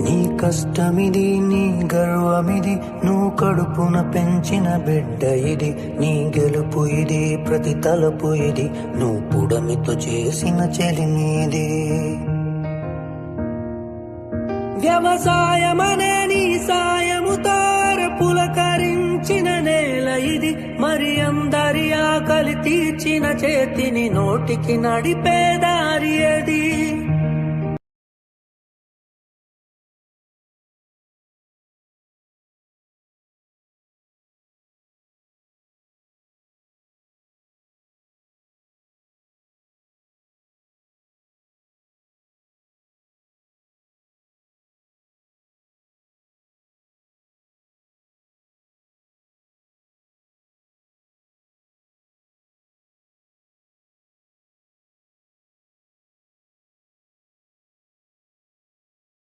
నీ కష్టమిది, నీ గర్వమిది, నువ్వు కడుపున పెంచిన బిడ్డ ఇది. నీ గెలుపు ఇది, ప్రతి తలపు ఇది, నువ్వు పుడమితో చేసిన చెలిమీది. వ్యవసాయమనే నీ సాయముతో పులకరించిన నేల ఇది. మరి అందరి ఆకలి తీర్చిన చేతిని నోటికి నడిపేదారి అది.